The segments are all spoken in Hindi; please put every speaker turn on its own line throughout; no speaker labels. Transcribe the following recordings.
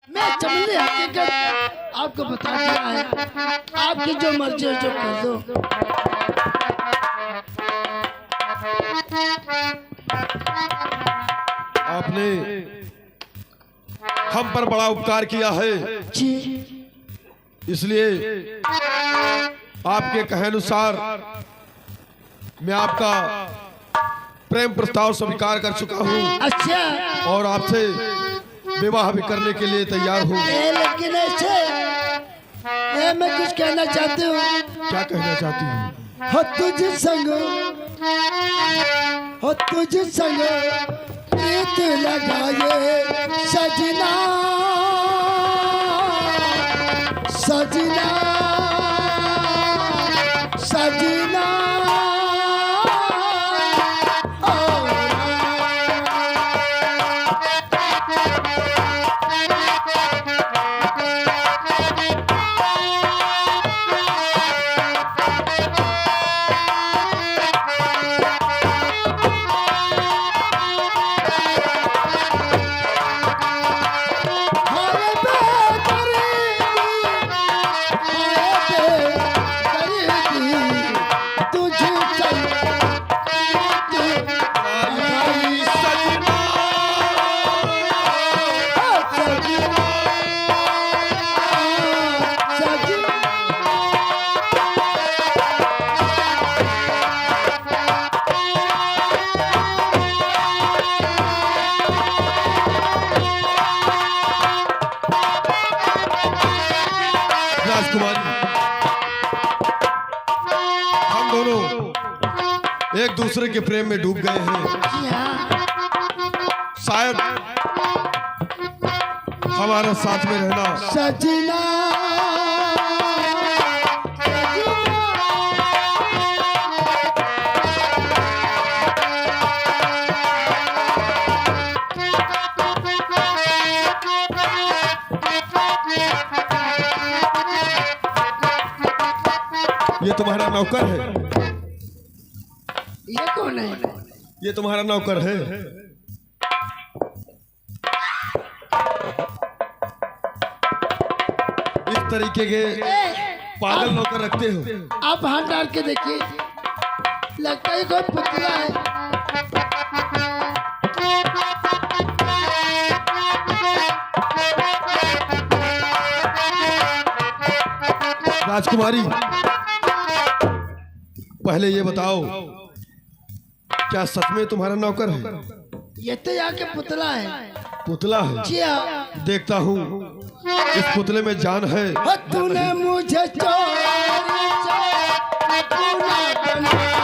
मैं चमली हकीकत आपको बता दिया है। आपकी जो मर्जी है जो कर दो।
आपने हम पर बड़ा उपकार किया है,
जी
इसलिए आपके कहे अनुसार मैं आपका प्रेम प्रस्ताव स्वीकार कर चुका हूँ
अच्छा।
और आपसे विवाह भी करने के लिए तैयार हूँ।
लेकिन ऐसे मैं कुछ कहना चाहती हूँ।
क्या कहना चाहती हूँ?
हो तुझ संग, हो तुझ संग प्रीत लगाए सजना, सजना, सजना।
हम दोनों एक दूसरे के प्रेम में डूब गए हैं। शायद हमारा साथ में रहना
सजना,
ये तुम्हारा नौकर है।
ये कौन है?
ये तुम्हारा नौकर है। इस तरीके के पागल नौकर रखते हो?
आप हाथ डाल के देखिए, लगता है कोई पुतला है।
राजकुमारी, पहले ये बताओ, क्या सच में तुम्हारा नौकर है?
ये तो यहाँ के पुतला है।
पुतला है?
जी हाँ।
देखता हूँ इस पुतले में जान है।
तूने मुझे चोरी से अपना बनाया।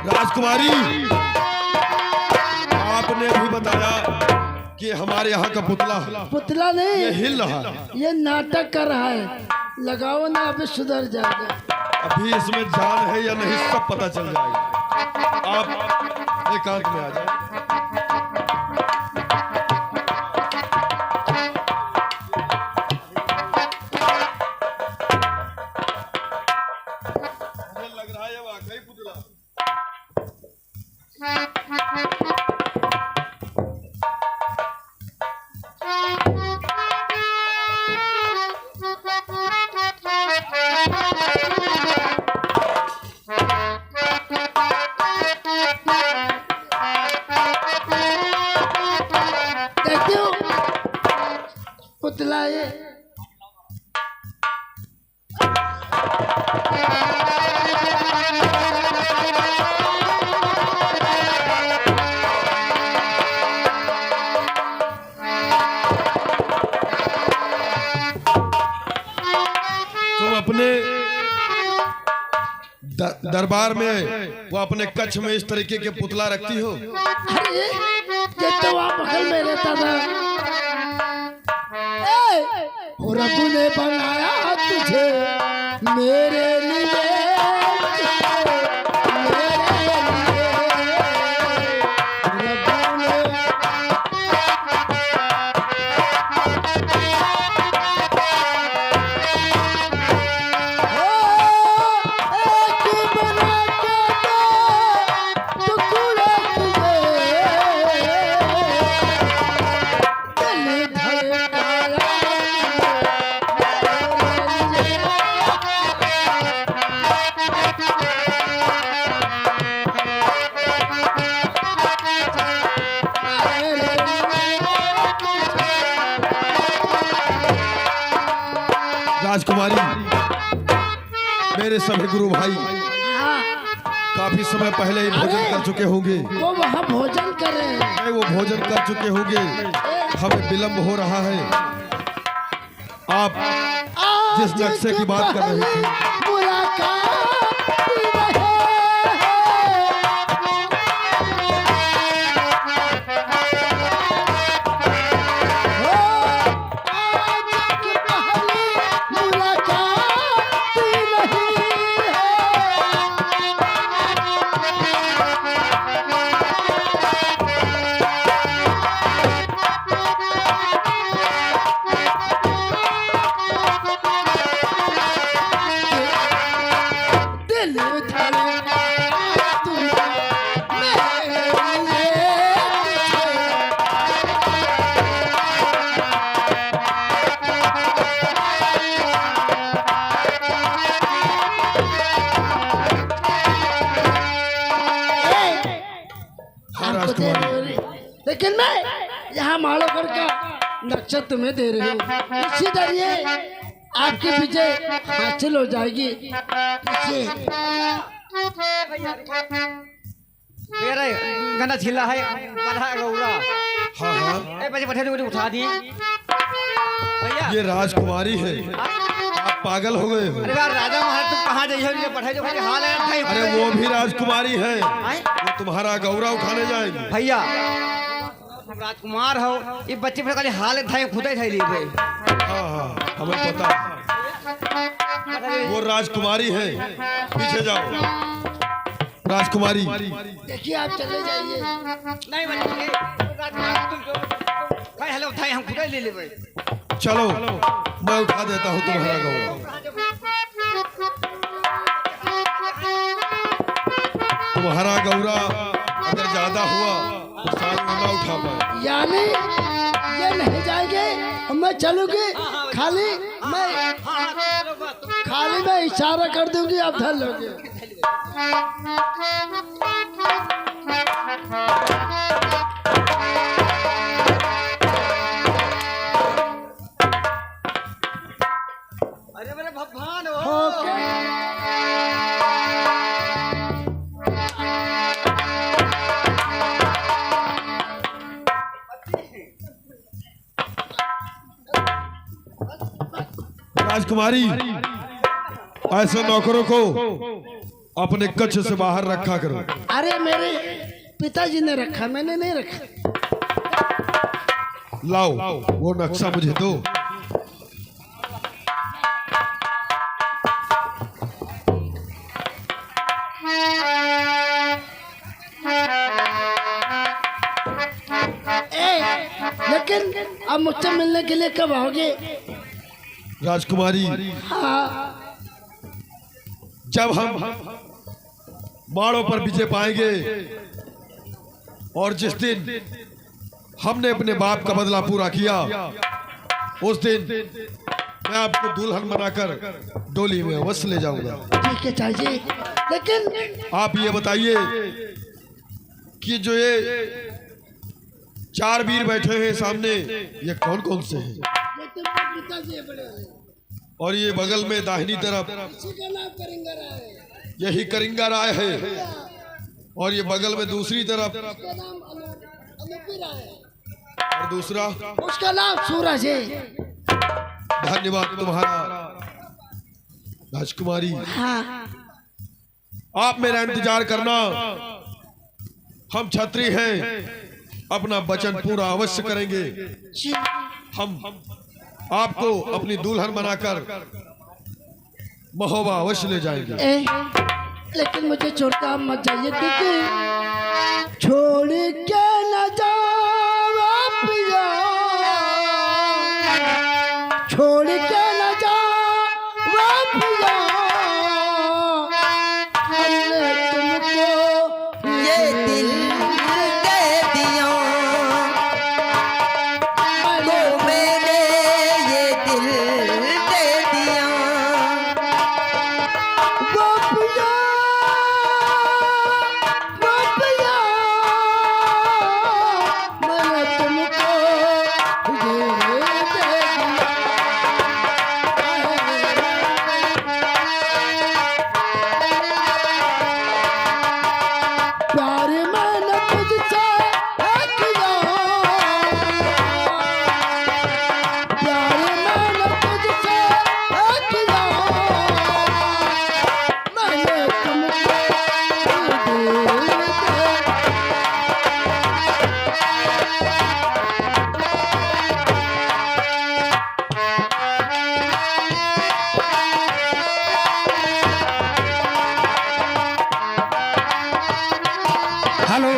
राजकुमारी, आपने भी बताया कि हमारे यहाँ का पुतला
नहीं,
ये हिल रहा है।
ये नाटक कर रहा है। लगाओ ना, अभी सुधर जाएगा।
अभी इसमें जान है या नहीं सब पता चल जाएगा। आप एकांत में आ जाए। मुझे लग रहा है वाकई पुतला।
पुतला ये
तुम अपने दरबार में वो अपने कच्छ में इस तरीके के पुतला रखती हो?
अरे ये तो वहाँ बगल में रहता था। ओ रब ने बनाया तुझे मेरे लिए,
राजकुमारी, मेरे सभी गुरु भाई काफी समय पहले ही भोजन कर चुके होंगे।
वो वहाँ भोजन करे,
नहीं, वो भोजन कर चुके होंगे। हमें विलंब हो रहा है। आप जिस नक्शे की बात कर रहे थे,
मुलाकात लेकिन मैं यहाँ मालोकर का नक्षत्र में दे रही हूँ। इसी दरिए आपकी विजय हासिल हो जाएगी।
मेरा गंदा छिला है पढ़ा गौरा।
हाँ हाँ,
ए बजे बैठे मुझे उठा दी भैया।
ये राजकुमारी है। आप पागल हो गए हो?
अरे यार राजा महाराज तुम कहाँ जाइए? ये बैठे जो भाई हाल है भाई।
अरे वो भी राजकुमारी है, वो तुम्हारा गौरा उठाने जाएंगे।
भैया हम राजकुमार हो, ये बच्चे फिर खाली हाल है खुद ही ली भाई।
हाँ हाँ, हमें पता है। वो राजकुमारी है, पीछे जाओ। राजकुमारी,
देखिए आप चले जाइए।
नहीं बच्चे राजकुमार तुम भाई हेलो उठाए हम खुद ही ले भाई।
चलो मैं उठा देता हूँ तुम्हारा गौरा। तुम्हारा गौरा अगर ज्यादा हुआ तो साल में ना उठा पाए।
यानी ये नहीं जाएंगे, मैं चलूंगी। खाली मैं इशारा कर दूंगी, आप धर लोगे।
अरे मेरे भगवान हो।
राजकुमारी, ऐसे नौकरों को अपने कक्ष से बाहर रखा करो।
अरे मेरे पिताजी ने रखा, मैंने नहीं रखा।
लाओ वो नक्शा मुझे दो।
लेकिन अब मुझसे मिलने के लिए कब आओगे?
राजकुमारी,
हाँ,
जब हम माड़ों पर विजय पाएंगे और जिस दिन हमने अपने बाप का बदला पूरा किया, उस दिन मैं आपको दुल्हन बनाकर डोली में अवश्य ले जाऊंगा।
ठीक है चाची। लेकिन
आप ये बताइए कि जो ये चार वीर बैठे हैं सामने, ये कौन कौन से हैं? और ये बगल में दाहिनी तरफ यही करिंगा राय है, और ये बगल में दूसरी तरफ और दूसरा
उसका नाम सूरज है।
धन्यवाद तुम्हारा राजकुमारी।
हाँ।
आप मेरा इंतजार करना। हम छत्री हैं, अपना वचन पूरा अवश्य करेंगे।
जी
हम आपको अपनी दुल्हन बनाकर महोबा अवश्य ले जाएंगे।
लेकिन मुझे छोड़कर आप मत जाइए, क्योंकि छोड़ के न जाओ पिया, छोड़ के न जाओ पिया, हमने तुमको
ये दिल दे दिया तो मैंने ये दिल दे दिया।
वो पिया, वो पिया, मैंने तुमको ये दे दिया। प्यार मैंने तुझसे किया, प्यार मैंने तुझसे किया, मैंने तुमको दिल दे
हेलो।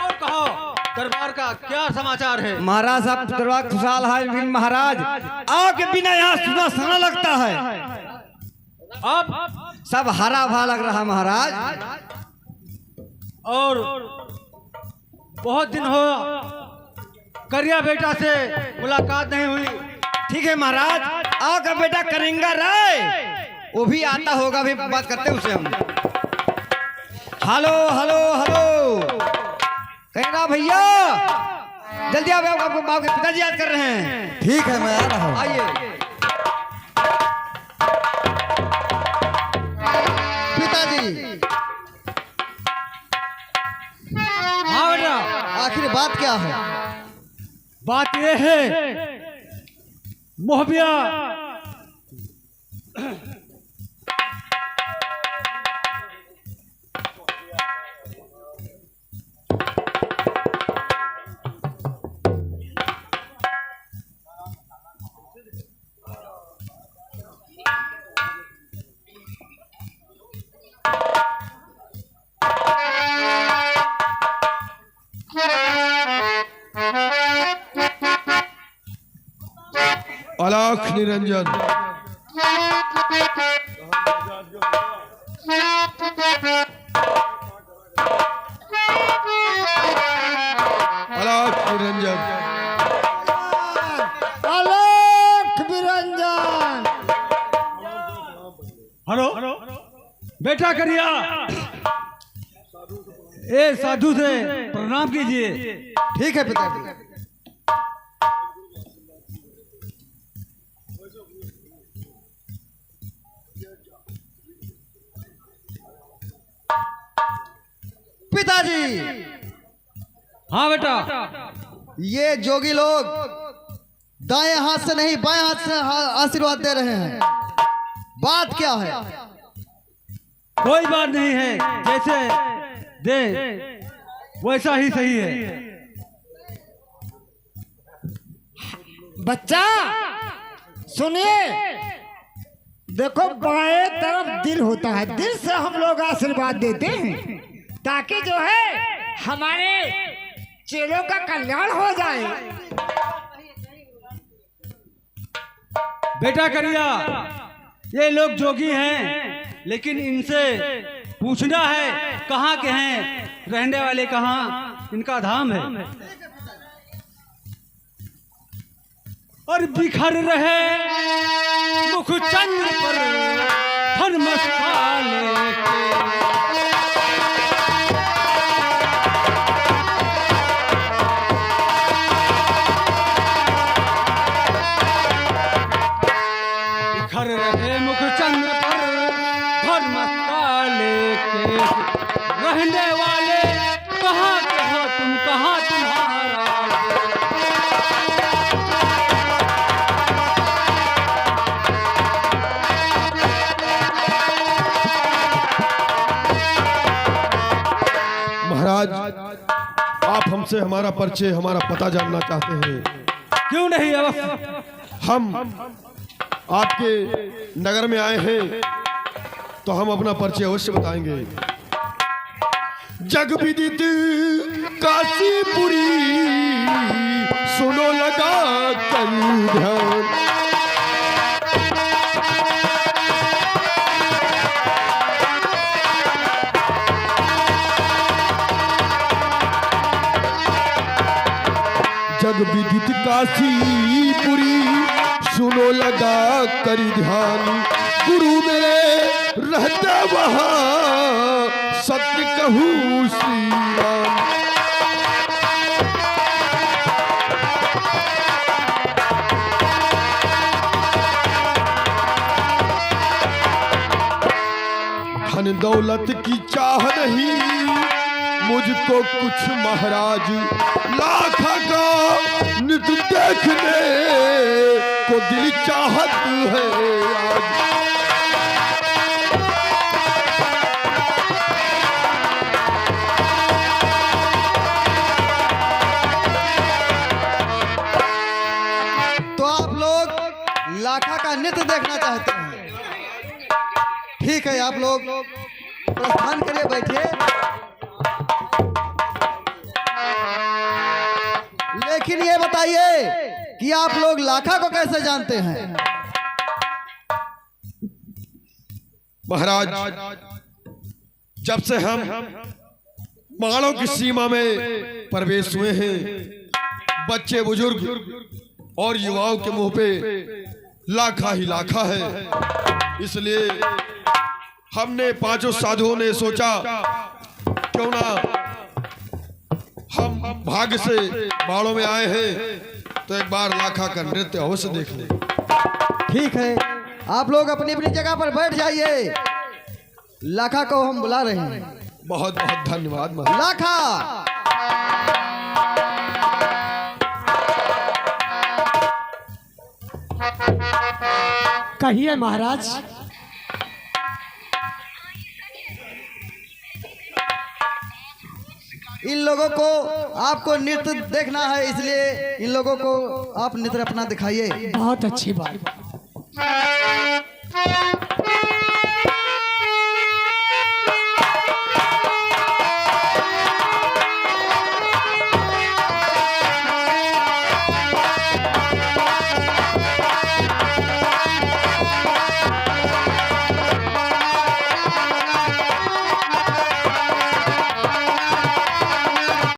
और कहो दरबार का क्या समाचार है?
महाराज साहब दरबार खुशहाल है। महाराज आपके बिना यहाँ सुना सुना लगता है।
अब
सब हरा भरा लग रहा महाराज।
और बहुत दिन हो करिया बेटा से मुलाकात नहीं हुई।
ठीक है महाराज, आपका बेटा करेंगा राय वो भी आता होगा, भी बात करते हैं उससे हम। हेलो हेलो हेलो करेंगा भैया, जल्दी आप, आपके पिताजी याद कर रहे हैं।
ठीक है मैं आ रहा हूँ।
आइए।
पिताजी
हाँ बेटा,
आखिर बात क्या है?
बात यह है मोहबिया
अलख निरंजन, अलख निरंजन,
आलोक निरंजन।
हेलो बेटा करिया, ए साधु से प्रणाम कीजिए।
ठीक है पिताजी। पिताजी
हाँ बेटा,
ये जोगी लोग दाएं हाथ से नहीं बाएं हाथ से आशीर्वाद दे रहे हैं। बात क्या है?
कोई बात नहीं है, जैसे दे वैसा ही सही है।
बच्चा सुनिए, देखो बाएं तरफ दिल होता है, दिल से हम लोग आशीर्वाद देते हैं ताकि जो है हमारे चेलों का कल्याण हो जाए।
बेटा करिया, ये लोग जोगी हैं, लेकिन इनसे पूछना है कहाँ के हैं, रहने वाले कहाँ, इनका धाम है। और बिखर रहे मुख चंद्र पर धर्मशाले के। बिखर रहे मुख चंद्र पर रहने वाले कहाँ के हो तुम, कहाँ तुम्हारा
महाराज, आप हमसे हमारा परिचय, हमारा पता जानना चाहते हैं।
क्यों नहीं? अवश्य।
हम आपके नगर में आए हैं तो हम अपना परिचय अवश्य बताएंगे। जग विदित काशीपुरी, सुनो लगा कर ध्यान। जग विदित काशीपुरी, सुनो लगा कर ध्यान। गुरु मेरे रहते वहाँ, सत्य कहूँ श्री राम। धन दौलत की चाह नहीं मुझको कुछ महाराज, लाखा का नित देखने को दिल चाहत है आज।
तो आप लोग लाखा का नृत्य देखना चाहते हैं? ठीक है, आप लोग प्रस्थान करिए, बैठिए। लेकिन ये बताइए कि आप लोग लाखा को कैसे जानते हैं?
महाराज, जब से हम पहाड़ों की सीमा में प्रवेश हुए हैं, बच्चे बुजुर्ग और युवाओं के मुंह पे लाखा ही लाखा है। इसलिए हमने पांचों साधुओं ने सोचा क्यों ना हम भाग्य से पहाड़ों में आए हैं तो एक बार लाखा का नृत्य अवश्य देख लें।
ठीक है, आप लोग अपनी अपनी जगह पर बैठ जाइए। लाखा को हम बुला रहे हैं।
बहुत बहुत धन्यवाद महाराज।
लाखा,
कहिए महाराज।
इन लोगों को आपको नृत्य देखना है, इसलिए इन लोगों को आप नृत्य अपना दिखाइए।
बहुत अच्छी बात।